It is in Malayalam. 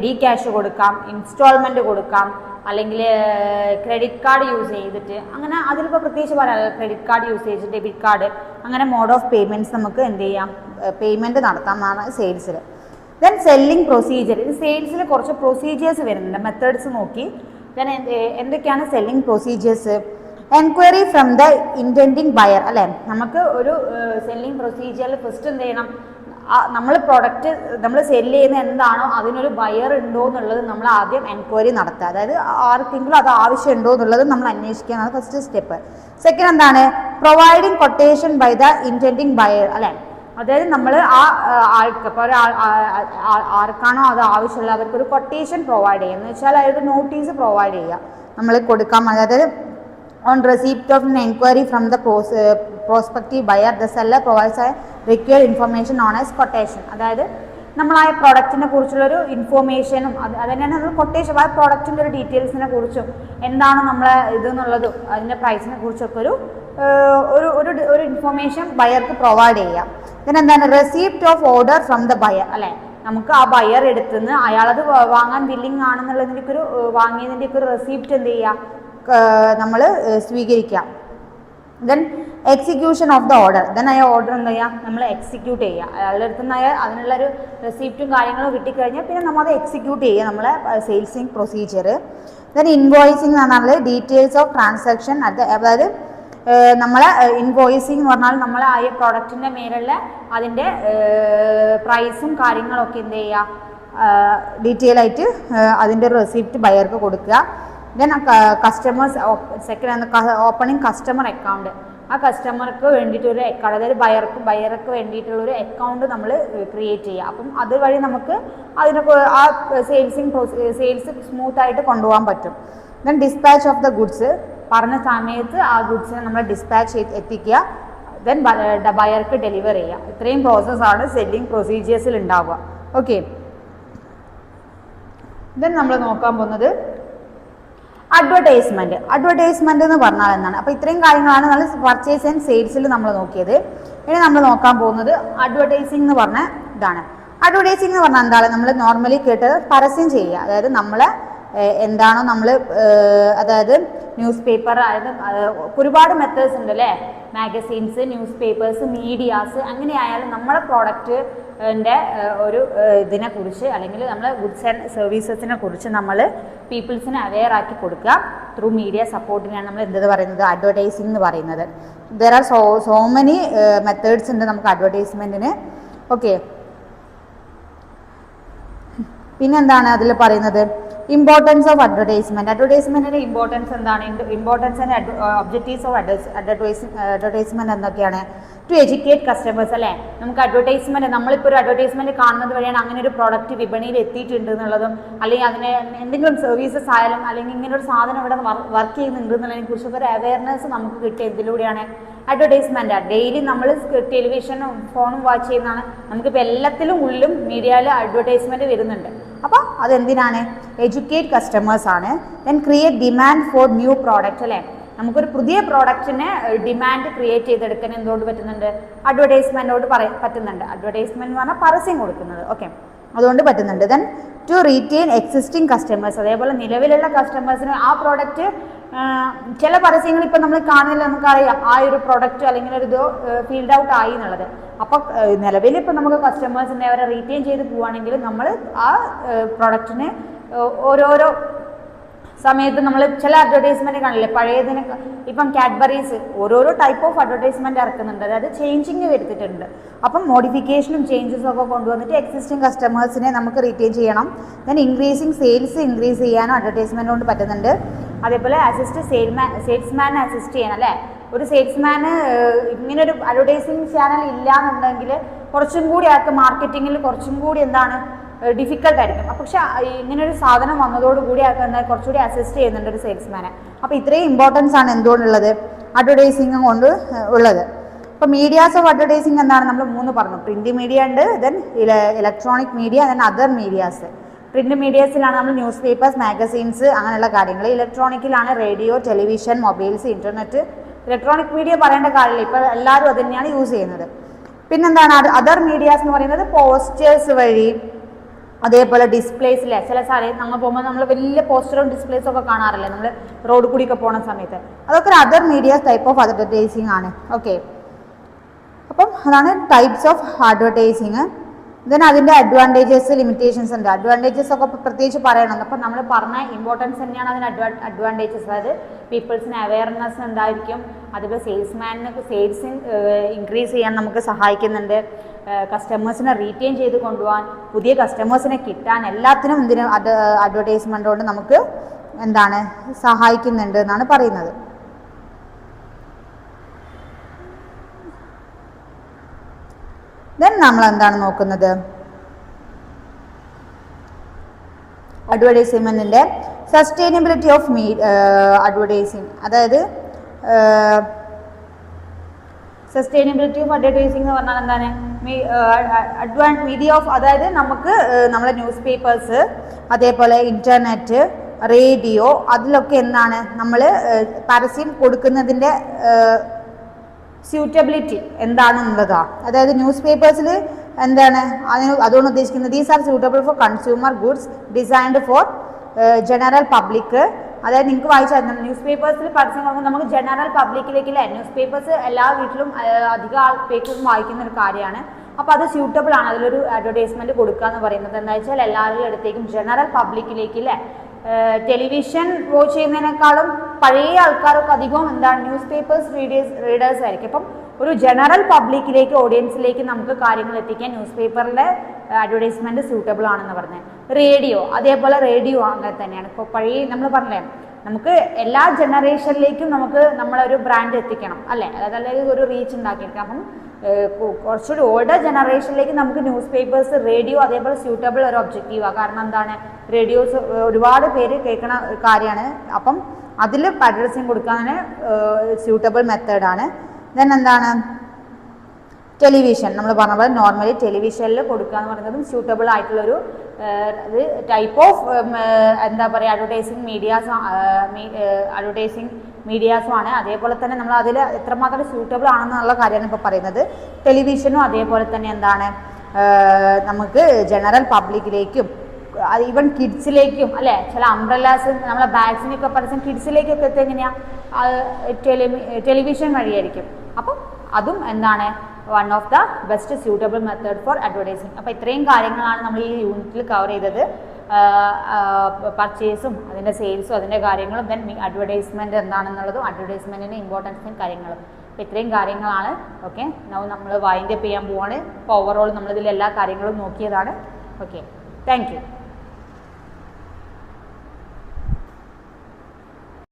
റെഡി ക്യാഷ് കൊടുക്കാം, ഇൻസ്റ്റാൾമെൻറ്റ് കൊടുക്കാം, അല്ലെങ്കിൽ ക്രെഡിറ്റ് കാർഡ് യൂസ് ചെയ്തിട്ട്, അങ്ങനെ അതിലിപ്പോൾ പ്രത്യേകിച്ച് പറയാം, credit card usage, debit card, അങ്ങനെ മോഡ് ഓഫ് പേയ്മെൻറ്റ്സ് നമുക്ക് എന്ത് ചെയ്യാം, പേയ്മെൻറ്റ് നടത്താം എന്നാണ് സെയിൽസിൽ. ദെൻ സെല്ലിംഗ് പ്രൊസീജിയർ, ഇത് സെയിൽസിൽ കുറച്ച് പ്രൊസീജിയേഴ്സ് വരുന്നുണ്ട്, മെത്തേഡ്സ് നോക്കി. ദെൻ എന്തൊക്കെയാണ് selling procedures? Enquiry from the intending buyer, അല്ലേ? നമുക്ക് ഒരു സെല്ലിംഗ് പ്രൊസീജിയറിൽ ഫസ്റ്റ് എന്ത് ചെയ്യണം, നമ്മൾ പ്രൊഡക്റ്റ് നമ്മൾ സെല്ല് ചെയ്യുന്ന എന്താണോ അതിനൊരു ബയർ ഉണ്ടോ എന്നുള്ളത് നമ്മൾ ആദ്യം എൻക്വയറി നടത്തുക. അതായത് ആർക്കെങ്കിലും അത് ആവശ്യമുണ്ടോ എന്നുള്ളത് നമ്മൾ അന്വേഷിക്കുകയാണ് ഫസ്റ്റ് സ്റ്റെപ്പ്. സെക്കൻഡ് എന്താണ്? Providing quotation by the intending buyer, അല്ലേ? അതായത് നമ്മൾ ആ ആൾക്ക് ഇപ്പോൾ ആർക്കാണോ അത് ആവശ്യമുള്ളത് അവർക്കൊരു കൊട്ടേഷൻ പ്രൊവൈഡ് ചെയ്യുക എന്ന് വെച്ചാൽ അതൊരു നോട്ടീസ് പ്രൊവൈഡ് ചെയ്യുക നമ്മൾ കൊടുക്കാം. അതായത് on receipt of an inquiry from the prospective buyer, the seller provides a required information known as quotation. അതായത് നമ്മൾ ആ പ്രൊഡക്റ്റിനെ കുറിച്ചുള്ളൊരു ഇൻഫോർമേഷനും അത് തന്നെയാണ് നമ്മൾ കൊട്ടേഷൻ, ആ പ്രൊഡക്റ്റിൻ്റെ ഒരു ഡീറ്റെയിൽസിനെ കുറിച്ചും എന്താണ് നമ്മളെ ഇതെന്നുള്ളതും അതിൻ്റെ പ്രൈസിനെ കുറിച്ചൊക്കെ ഒരു ഇൻഫോർമേഷൻ ബയർക്ക് പ്രൊവൈഡ് ചെയ്യാം. പിന്നെ എന്താണ്? Receipt of order from the buyer, അല്ലേ? നമുക്ക് ആ ബയർ എടുത്തുനിന്ന് അയാളത് വാങ്ങാൻ വില്ലിങ് ആണെന്നുള്ളതിൻ്റെയൊക്കെ വാങ്ങിയതിൻ്റെയൊക്കെ ഒരു റെസിപ്റ്റ് എന്ത് ചെയ്യുക, നമ്മൾ സ്വീകരിക്കാം. Then execution of the order, then ആ ഓർഡർ എന്താ ചെയ്യുക, നമ്മൾ എക്സിക്യൂട്ട് ചെയ്യുക. അയാളുടെ അടുത്ത് നിന്ന് അതിനുള്ളൊരു റെസിപ്റ്റും കാര്യങ്ങളും കിട്ടിക്കഴിഞ്ഞാൽ പിന്നെ നമ്മളത് എക്സിക്യൂട്ട് ചെയ്യുക, നമ്മളെ സെയിൽസിങ് പ്രൊസീജിയർ. ദെൻ ഇൻവോയ്സിങ് എന്ന് പറഞ്ഞാൽ ഡീറ്റെയിൽസ് ഓഫ് ട്രാൻസാക്ഷൻ, അതായത് നമ്മളെ ഇൻവോയ്സിങ് എന്ന് പറഞ്ഞാൽ നമ്മൾ ആ പ്രോഡക്റ്റിൻ്റെ മേലുള്ള അതിൻ്റെ പ്രൈസും കാര്യങ്ങളൊക്കെ എന്ത് ചെയ്യുക, ഡീറ്റെയിൽ ആയിട്ട് അതിൻ്റെ ഒരു റെസിപ്റ്റ് ബയർക്ക് കൊടുക്കുക. Then customers, second opening customer account, ആ കസ്റ്റമർക്ക് വേണ്ടിയിട്ടൊരു അക്കൗണ്ട്, അതായത് ബയർക്ക് വേണ്ടിയിട്ടുള്ളൊരു അക്കൗണ്ട് നമ്മൾ ക്രിയേറ്റ് ചെയ്യുക. അപ്പം അതുവഴി നമുക്ക് അതിനൊക്കെ ആ സെയിൽസ് സ്മൂത്തായിട്ട് കൊണ്ടുപോകാൻ പറ്റും. Then dispatch of the goods, പറഞ്ഞ സമയത്ത് ആ ഗുഡ്സിനെ നമ്മൾ ഡിസ്പാച്ച് എത്തിക്കുക. ദെൻ ബയർക്ക് ഡെലിവർ ചെയ്യുക. ഇത്രയും പ്രോസസ്സാണ് സെല്ലിംഗ് പ്രൊസീജിയേഴ്സിൽ ഉണ്ടാവുക. ഓക്കെ, ദെൻ നമ്മൾ നോക്കാൻ പോകുന്നത് അഡ്വർടൈസ്മെന്റ് എന്ന് പറഞ്ഞാൽ എന്താണ്? അപ്പോൾ ഇത്രയും കാര്യങ്ങളാണ് നമ്മൾ പർച്ചേസ് ആൻഡ് സെയിൽസിൽ നമ്മൾ നോക്കിയത്. ഇനി നമ്മൾ നോക്കാൻ പോകുന്നത് അഡ്വർടൈസിംഗ് എന്ന് പറഞ്ഞ ഇതാണ്. അഡ്വർടൈസിംഗ് എന്ന് പറഞ്ഞാൽ എന്താണ്? നമ്മൾ നോർമലി കേട്ടത് പരസ്യം ചെയ്യുക. അതായത് നമ്മളെ എന്താണോ നമ്മൾ, അതായത് ന്യൂസ് പേപ്പർ, അതായത് ഒരുപാട് മെത്തേഡ്സ് ഉണ്ട് അല്ലേ? മാഗസീൻസ്, ന്യൂസ് പേപ്പേഴ്സ്, മീഡിയാസ്, അങ്ങനെ ആയാലും നമ്മളെ പ്രോഡക്റ്റിൻ്റെ ഒരു ഇതിനെക്കുറിച്ച് അല്ലെങ്കിൽ നമ്മളെ ഗുഡ്സ് ആൻഡ് സർവീസസിനെ കുറിച്ച് നമ്മൾ പീപ്പിൾസിനെ അവെയർ ആക്കി കൊടുക്കുക. ത്രൂ മീഡിയ സപ്പോർട്ടിനാണ് നമ്മൾ എന്ത് പറയുന്നത്, അഡ്വർടൈസിംഗ് എന്ന് പറയുന്നത്. There are so many methods ഉണ്ട് നമുക്ക് അഡ്വർടൈസ്മെൻറ്റിന്. ഓക്കെ, പിന്നെന്താണ് അതിൽ പറയുന്നത്? ഇമ്പോർട്ടൻസ് ഓഫ് അഡ്വർടൈസ്മെന്റിന്റെ ഇമ്പോർട്ടൻസ് എന്താണ്? Importance and objectives of advertisement എന്തൊക്കെയാണ്? ടു എഡ്യൂക്കേറ്റ് കസ്റ്റമേഴ്സ്, അല്ലേ? നമുക്ക് അഡ്വർടൈസ്മെന്റ്, നമ്മളിപ്പോൾ ഒരു അഡ്വർടൈസ്മെന്റ് കാണുന്നത് വഴിയാണ് അങ്ങനെ ഒരു പ്രോഡക്റ്റ് വിപണിയിൽ എത്തിയിട്ടുണ്ട് എന്നുള്ളതും, അല്ലെങ്കിൽ അതിന് എന്തെങ്കിലും സർവീസസ് ആയാലും അല്ലെങ്കിൽ ഇങ്ങനെ ഒരു സാധനം ഇവിടെ വർക്ക് ചെയ്യുന്നുണ്ട് എന്നുള്ളതിനെ കുറിച്ചൊക്കെ ഒരു അവയർനെസ് നമുക്ക് കിട്ടിയ എന്തിലൂടെയാണ്? അഡ്വർടൈസ്മെന്റ്. ഡെയിലി നമ്മൾ ടെലിവിഷനും ഫോണും വാച്ച് ചെയ്യുന്നതാണ്, നമുക്കിപ്പോൾ എല്ലാത്തിലും ഉള്ളിലും മീഡിയയിൽ അഡ്വർടൈസ്മെന്റ് വരുന്നുണ്ട്. അപ്പോൾ അതെന്തിനാണ്? എഡ്യൂക്കേറ്റ് കസ്റ്റമേഴ്സ് ആണ്. Then create demand for new product, അല്ലേ? നമുക്കൊരു പുതിയ പ്രോഡക്റ്റിന് ഡിമാൻഡ് ക്രിയേറ്റ് ചെയ്തെടുക്കാൻ എന്തുകൊണ്ട് പറ്റുന്നുണ്ട്? അഡ്വർടൈസ്മെന്റോട് പറ്റുന്നുണ്ട്. അഡ്വർടൈസ്മെന്റ് എന്ന് പറഞ്ഞാൽ പരസ്യം കൊടുക്കുന്നത്. ഓക്കെ, അതുകൊണ്ട് പറ്റുന്നുണ്ട്. Then to retain existing customers, അതേപോലെ നിലവിലുള്ള കസ്റ്റമേഴ്സിന് ആ പ്രോഡക്റ്റ്, ചില പരസ്യങ്ങൾ ഇപ്പം നമ്മൾ കാണുന്നില്ല, നമുക്കറിയാം ആ ഒരു പ്രോഡക്റ്റ് അല്ലെങ്കിൽ ഒരു ഇത് ഫീൽഡ് ഔട്ട് ആയി എന്നുള്ളത്. അപ്പോൾ നിലവിൽ ഇപ്പം നമുക്ക് കസ്റ്റമേഴ്സിനെ അവരെ റീറ്റെയിൻ ചെയ്ത് പോവുകയാണെങ്കിൽ നമ്മൾ ആ പ്രോഡക്റ്റിന് ഓരോരോ സമയത്ത് നമ്മൾ ചില അഡ്വർടൈസ്മെന്റ് കാണില്ലേ, പഴയതിന് ഇപ്പം കാഡ്ബറീസ് ഓരോരോ ടൈപ്പ് ഓഫ് അഡ്വർടൈസ്മെന്റ് ഇറക്കുന്നുണ്ട്, അതായത് ചേഞ്ചിങ് വരുത്തിയിട്ടുണ്ട്. അപ്പം മോഡിഫിക്കേഷനും ചേഞ്ചസും ഒക്കെ കൊണ്ടുവന്നിട്ട് എക്സിസ്റ്റിംഗ് കസ്റ്റമേഴ്സിനെ നമുക്ക് റീറ്റെയിൻ ചെയ്യണം. ദെൻ സെയിൽസ് ഇൻക്രീസ് ചെയ്യാനും അഡ്വർടൈസ്മെന്റ് കൊണ്ട് പറ്റുന്നുണ്ട്. അതേപോലെ സെയിൽസ്മാനെ അസിസ്റ്റ് ചെയ്യണം, അല്ലേ? ഒരു സെയിൽസ്മാന് ഇങ്ങനെ ഒരു അഡ്വർടൈസിങ് ചാനൽ ഇല്ലാന്നുണ്ടെങ്കിൽ കുറച്ചും കൂടി ആൾക്ക് മാർക്കറ്റിങ്ങിൽ കുറച്ചും കൂടി എന്താണ് ഡിഫിക്കൽട്ട് ആയിരിക്കും. പക്ഷെ ഇങ്ങനൊരു സാധനം വന്നതോടുകൂടി ആൾക്ക് എന്താ കുറച്ചുകൂടി അസിസ്റ്റ് ചെയ്യുന്നുണ്ട് ഒരു സെയിൽസ്മാനെ. അപ്പോൾ ഇത്രയും ഇമ്പോർട്ടൻസ് ആണ് എന്തുകൊണ്ടുള്ളത്? അഡ്വർടൈസിങ് കൊണ്ട് ഉള്ളത്. ഇപ്പോൾ മീഡിയാസ് ഓഫ് അഡ്വർടൈസിങ് എന്താണ്? നമ്മൾ 3 പറഞ്ഞു. പ്രിന്റ് മീഡിയ ഉണ്ട്, then electronic media, then other medias. Print മീഡിയസിലാണ് നമ്മൾ ന്യൂസ് പേപ്പേഴ്സ്, മാഗസീൻസ്, അങ്ങനെയുള്ള കാര്യങ്ങൾ. ഇലക്ട്രോണിക്കിലാണ് radio, television, mobiles, internet. Electronic media പറയേണ്ട കാര്യമില്ല, ഇപ്പോൾ എല്ലാവരും അത് തന്നെയാണ് യൂസ് ചെയ്യുന്നത്. പിന്നെന്താണ് അതർ മീഡിയാസ് എന്ന് പറയുന്നത്? പോസ്റ്റേഴ്സ് വഴി, അതേപോലെ ഡിസ്പ്ലേസിലെ ചില സാധനം നമ്മൾ പോകുമ്പോൾ നമ്മൾ വലിയ പോസ്റ്ററും ഡിസ്പ്ലേസും ഒക്കെ കാണാറില്ലേ നമ്മൾ റോഡ് കൂടിയൊക്കെ പോകുന്ന സമയത്ത്, അതൊക്കെ ഒരു other medias type of advertising ആണ്. ഓക്കെ, അപ്പം അതാണ് ടൈപ്സ് ഓഫ് അഡ്വർടൈസിങ്. ദെൻ അതിൻ്റെ അഡ്വാൻറ്റേജസ് ലിമിറ്റേഷൻസ് ഉണ്ട്. അഡ്വാൻറ്റേജസ് ഒക്കെ പ്രത്യേകിച്ച് പറയണം. അപ്പം നമ്മൾ പറഞ്ഞ ഇമ്പോർട്ടൻസ് തന്നെയാണ് അതിന് അഡ്വാൻറ്റേജസ്. അതായത് പീപ്പിൾസിന് അവയർനെസ് ഉണ്ടായിരിക്കും, അതുപോലെ സെയിൽസ് ഇൻക്രീസ് ചെയ്യാൻ നമുക്ക് സഹായിക്കുന്നുണ്ട്, കസ്റ്റമേഴ്സിനെ റീറ്റെയിൻ ചെയ്ത് കൊണ്ടുപോകാൻ, പുതിയ കസ്റ്റമേഴ്സിനെ കിട്ടാൻ, എല്ലാത്തിനും ഇതിന് അഡ്വർടൈസ്മെൻ്റ് കൊണ്ട് നമുക്ക് എന്താണ് സഹായിക്കുന്നുണ്ട് എന്നാണ് പറയുന്നത്. ദെൻ നമ്മൾ എന്താണ് നോക്കുന്നത്, അഡ്വർടൈസ്മെൻറ്റിൻ്റെ സസ്റ്റൈനബിലിറ്റി ഓഫ് അഡ്വർടൈസിങ്. അതായത് സസ്റ്റൈനബിലിറ്റി ഓഫ് അഡ്വർടൈസിങ് എന്ന് പറഞ്ഞാൽ എന്താണ്, മീഡിയ ഓഫ്, അതായത് നമുക്ക് നമ്മളെ ന്യൂസ് പേപ്പേഴ്സ്, അതേപോലെ ഇൻ്റർനെറ്റ്, റേഡിയോ, അതിലൊക്കെ എന്താണ് നമ്മൾ പരസ്യം കൊടുക്കുന്നതിൻ്റെ സ്യൂട്ടബിലിറ്റി എന്താണെന്നുള്ളതാണ്. അതായത് ന്യൂസ് പേപ്പേഴ്സിൽ എന്താണ് അതുകൊണ്ട് ഉദ്ദേശിക്കുന്നത്, these are suitable for consumer goods designed for general public. അതായത് നിങ്ങൾക്ക് വായിച്ചാൽ ന്യൂസ് പേപ്പേഴ്സിൽ പരസ്യം കൊടുക്കുമ്പോൾ നമുക്ക് ജനറൽ പബ്ലിക്കിലേക്കില്ലേ, ന്യൂസ് പേപ്പേഴ്സ് എല്ലാ വീട്ടിലും അധികം പേപ്പേഴ്സും വായിക്കുന്ന ഒരു കാര്യമാണ്. അപ്പോൾ അത് സ്യൂട്ടബിൾ ആണ് അതിലൊരു അഡ്വർടൈസ്മെൻറ്റ് കൊടുക്കുക എന്ന് പറയുന്നത്. എന്താ വെച്ചാൽ എല്ലാവരുടെ അടുത്തേക്കും ജനറൽ പബ്ലിക്കിലേക്കില്ലേ, ടെലിവിഷൻ വാച്ച് ചെയ്യുന്നതിനേക്കാളും പഴയ ആൾക്കാരൊക്കെ അധികം എന്താണ് ന്യൂസ് പേപ്പേഴ്സ് റീഡേഴ്സ് ആയിരിക്കും. അപ്പം ഒരു ജനറൽ പബ്ലിക്കിലേക്ക്, ഓഡിയൻസിലേക്ക് നമുക്ക് കാര്യങ്ങൾ എത്തിക്കാൻ ന്യൂസ് പേപ്പറിലെ അഡ്വർടൈസ്മെൻറ്റ് സ്യൂട്ടബിൾ ആണെന്ന് പറഞ്ഞത്. റേഡിയോ, അതേപോലെ റേഡിയോ അങ്ങനെ തന്നെയാണ്. ഇപ്പോൾ പഴയ നമ്മൾ പറഞ്ഞേ നമുക്ക് എല്ലാ ജനറേഷനിലേക്കും നമുക്ക് നമ്മളൊരു ബ്രാൻഡ് എത്തിക്കണം അല്ലേ, അതായത് ഒരു റീച്ച് ഉണ്ടാക്കിയെടുക്കാം. അപ്പം കുറച്ചുകൂടി ഓൾഡർ ജനറേഷനിലേക്ക് നമുക്ക് ന്യൂസ് പേപ്പേഴ്സ്, റേഡിയോ അതേപോലെ സ്യൂട്ടബിൾ ഒരു ഒബ്ജക്റ്റീവാണ്. കാരണം എന്താണ്, റേഡിയോസ് ഒരുപാട് പേര് കേൾക്കുന്ന കാര്യമാണ്. അപ്പം അതിൽ അഡ്വർടൈസിങ് കൊടുക്കാൻ സ്യൂട്ടബിൾ മെത്തേഡാണ്. ദെൻ എന്താണ്, ടെലിവിഷൻ, നമ്മൾ പറഞ്ഞ പോലെ നോർമലി ടെലിവിഷനിൽ കൊടുക്കുക എന്ന് പറയുന്നതും സ്യൂട്ടബിൾ ആയിട്ടുള്ളൊരു ടൈപ്പ് ഓഫ് എന്താ പറയുക അഡ്വർടൈസിങ് മീഡിയാസുമാണ്. അതേപോലെ തന്നെ നമ്മൾ അതിൽ എത്രമാത്രം സ്യൂട്ടബിൾ ആണെന്നുള്ള കാര്യമാണ് ഇപ്പോൾ പറയുന്നത്. ടെലിവിഷനും അതേപോലെ തന്നെ എന്താണ് നമുക്ക് ജനറൽ പബ്ലിക്കിലേക്കും ഈവൻ കിഡ്സിലേക്കും അല്ലേ, ചില അംബ്രല്ലാസ് നമ്മളെ ബാഗ്സിനൊക്കെ പരസ്യം കിഡ്സിലേക്കൊക്കെ എത്തുക എങ്ങനെയാണ്, ടെലിവിഷൻ വഴിയായിരിക്കും. അപ്പം അതും എന്താണ് one of the best suitable method for advertising. അപ്പോൾ ഇത്രയും കാര്യങ്ങളാണ് നമ്മൾ ഈ യൂണിറ്റിൽ കവർ ചെയ്തത്. പർച്ചേസും അതിൻ്റെ സെയിൽസും അതിൻ്റെ കാര്യങ്ങളും, ദെൻ അഡ്വർടൈസ്മെൻറ്റ് എന്താണെന്നുള്ളതും അഡ്വർടൈസ്മെൻറ്റിൻ്റെ ഇമ്പോർട്ടൻസും കാര്യങ്ങളും. അപ്പോൾ ഇത്രയും കാര്യങ്ങളാണ്. ഓക്കെ, നമ്മൾ വൈൻഡ് അപ്പ് ചെയ്യാൻ പോവാണ്. അപ്പോൾ ഓവറോൾ നമ്മളിതിൽ എല്ലാ കാര്യങ്ങളും നോക്കിയതാണ്. Okay, thank you.